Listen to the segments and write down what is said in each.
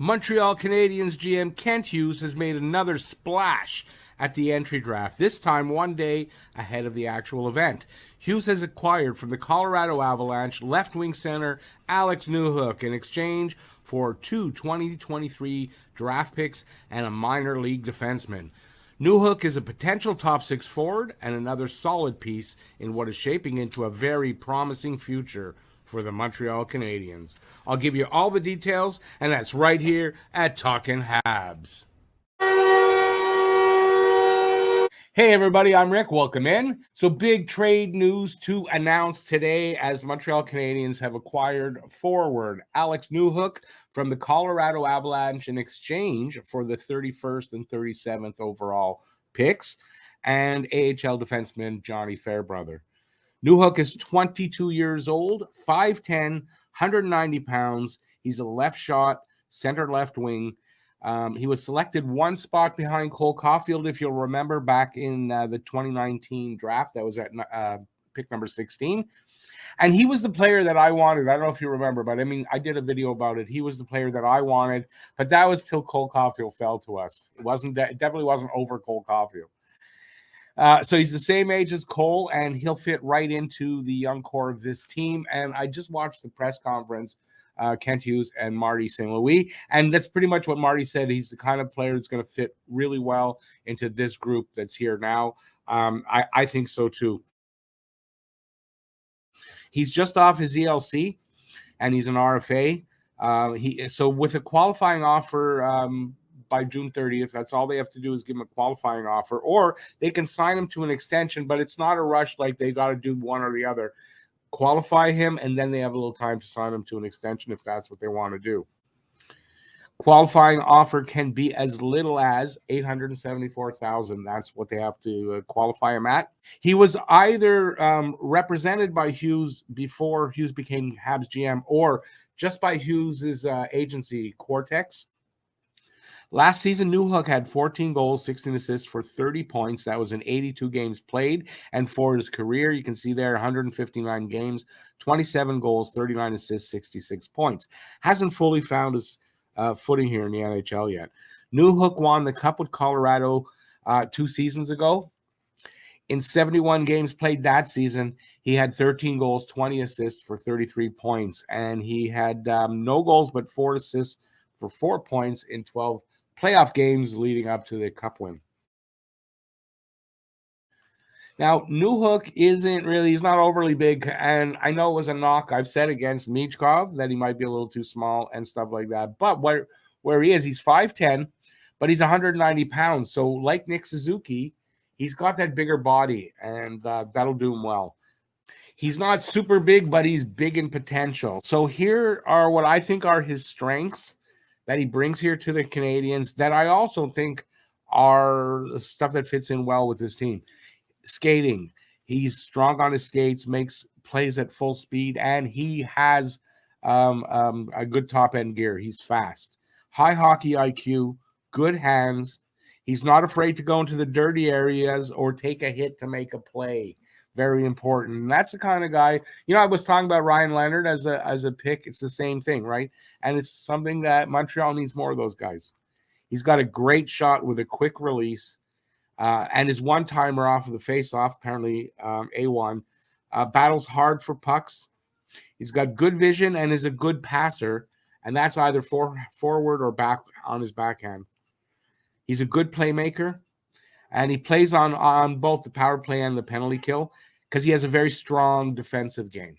Montreal Canadiens GM Kent Hughes has made another splash at the entry draft, this time one day ahead of the actual event. Hughes has acquired from the Colorado Avalanche left-wing center Alex Newhook in exchange for two 2023 draft picks and a minor league defenseman. Newhook is a potential top six forward and another solid piece in what is shaping into a very promising future for the Montreal Canadiens. I'll give you all the details, and that's right here at Talkin' Habs. Hey everybody, I'm Rick. Welcome in. So big trade news to announce today as Montreal Canadiens have acquired forward Alex Newhook from the Colorado Avalanche in exchange for the 31st and 37th overall picks and AHL defenseman Johnny Fairbrother. Newhook is 22 years old, 5'10", 190 pounds. He's a left shot, center left wing. He was selected one spot behind Cole Caulfield, if you'll remember, back in the 2019 draft. That was at pick number 16. And he was the player that I wanted. I don't know if you remember, but I mean, I did a video about it. He was the player that I wanted, but that was till Cole Caulfield fell to us. It definitely wasn't over Cole Caulfield. So he's the same age as Cole, and he'll fit right into the young core of this team. And I just watched the press conference, Kent Hughes and Marty St. Louis, and that's pretty much what Marty said. He's the kind of player that's going to fit really well into this group that's here now. I think so too. He's just off his ELC, and he's an RFA. So with a qualifying offer by June 30th, that's all they have to do is give him a qualifying offer, or they can sign him to an extension, but it's not a rush like they got to do one or the other. Qualify him, and then they have a little time to sign him to an extension if that's what they want to do. Qualifying offer can be as little as $874,000. That's what they have to qualify him at. He was either represented by Hughes before Hughes became Habs GM, or just by Hughes's agency, Cortex. Last season, Newhook had 14 goals, 16 assists for 30 points. That was in 82 games played. And for his career, you can see there 159 games, 27 goals, 39 assists, 66 points. Hasn't fully found his footing here in the NHL yet. Newhook won the Cup with Colorado 2 seasons ago. In 71 games played that season, he had 13 goals, 20 assists for 33 points. And he had no goals but 4 assists for 4 points in 12 playoff games leading up to the Cup win. Now, Newhook he's not overly big, and I know it was a knock I've said against Michkov that he might be a little too small and stuff like that. But where he is, he's 5'10", but he's 190 pounds. So like Nick Suzuki, he's got that bigger body, and that'll do him well. He's not super big, but he's big in potential. So here are what I think are his strengths that he brings here to the Canadiens that I also think are stuff that fits in well with this team. Skating. He's strong on his skates, makes plays at full speed, and he has a good top-end gear. He's fast. High hockey IQ, good hands. He's not afraid to go into the dirty areas or take a hit to make a play. Very important. And that's the kind of guy, I was talking about Ryan Leonard as a pick. It's the same thing, right? And it's something that Montreal needs more of those guys. He's got a great shot with a quick release, and his one-timer off of the face-off, apparently A1, battles hard for pucks. He's got good vision and is a good passer, and that's either forward or back on his backhand. He's a good playmaker. And he plays on both the power play and the penalty kill because he has a very strong defensive game.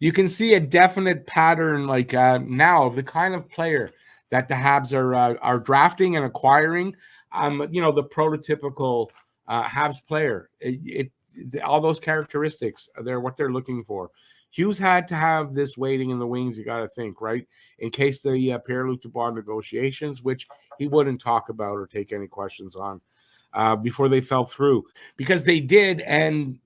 You can see a definite pattern now of the kind of player that the Habs are drafting and acquiring. The prototypical Habs player. All those characteristics, they're what they're looking for. Hughes had to have this waiting in the wings, you got to think, right? In case the Pierre-Luc Dubois negotiations, which he wouldn't talk about or take any questions on. Before they fell through, because they did, and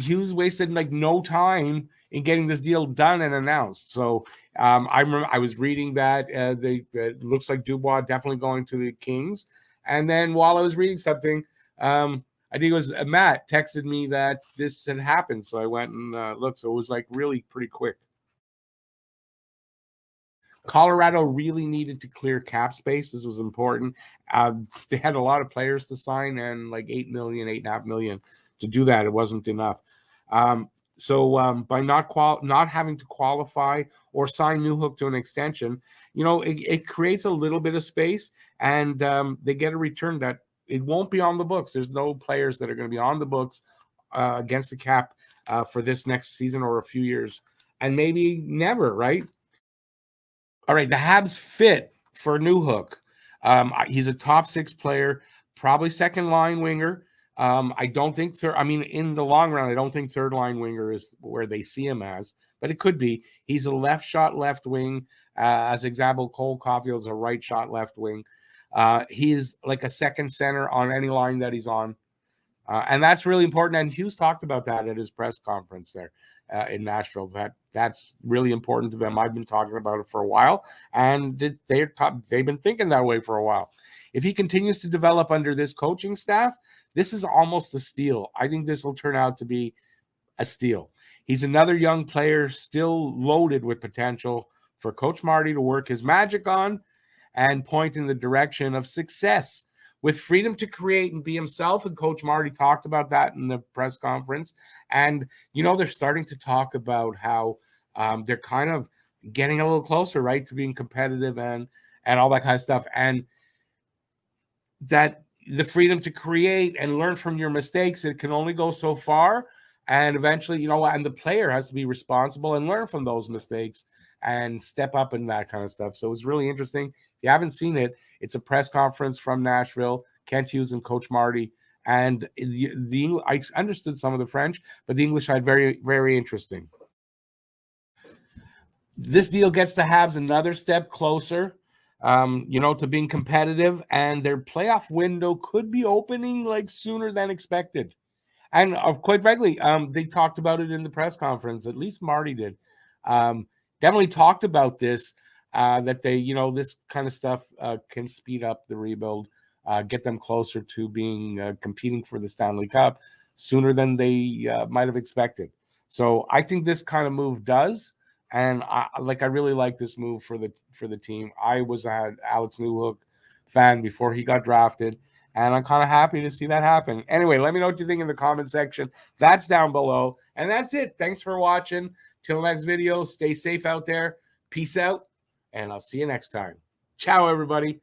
Hughes wasted no time in getting this deal done and announced. So I remember I was reading that it looks like Dubois definitely going to the Kings, and then while I was reading something, I think it was Matt texted me that this had happened, so I went and looked. So it was really pretty quick. Colorado really needed to clear cap space. This was important. They had a lot of players to sign, and like 8.5 million to do that. It wasn't enough. So by not having to qualify or sign Newhook to an extension, it creates a little bit of space, and they get a return that it won't be on the books. There's no players that are going to be on the books against the cap for this next season or a few years, and maybe never, right? All right, the Habs fit for Newhook. He's a top 6 player, probably second line winger. I don't think third. I mean, in the long run, I don't think third line winger is where they see him as, but it could be. He's a left shot left wing. As example, Cole Caulfield's a right shot left wing. He is like a second center on any line that he's on. And that's really important. And Hughes talked about that at his press conference there in Nashville. That's really important to them. I've been talking about it for a while, and they've been thinking that way for a while. If he continues to develop under this coaching staff, this is almost a steal. I think this will turn out to be a steal. He's another young player still loaded with potential for Coach Marty to work his magic on and point in the direction of success with freedom to create and be himself. And Coach Marty talked about that in the press conference. And, they're starting to talk about how they're kind of getting a little closer, right, to being competitive and all that kind of stuff. And that the freedom to create and learn from your mistakes, it can only go so far. And eventually, and the player has to be responsible and learn from those mistakes and step up in that kind of stuff. So it's really interesting. If you haven't seen it, it's a press conference from Nashville, Kent Hughes and Coach Marty. And I understood some of the French, but the English had very, very interesting. This deal gets the Habs another step closer, to being competitive, and their playoff window could be opening like sooner than expected. And quite frankly, they talked about it in the press conference. At least Marty did. Definitely talked about this, that they, this kind of stuff can speed up the rebuild, get them closer to being competing for the Stanley Cup sooner than they might have expected. So I think this kind of move does. And I really like this move for the team. I was an Alex Newhook fan before he got drafted, and I'm kind of happy to see that happen. Anyway, let me know what you think in the comment section. That's down below. And that's it. Thanks for watching. Till next video, stay safe out there. Peace out, and I'll see you next time. Ciao, everybody.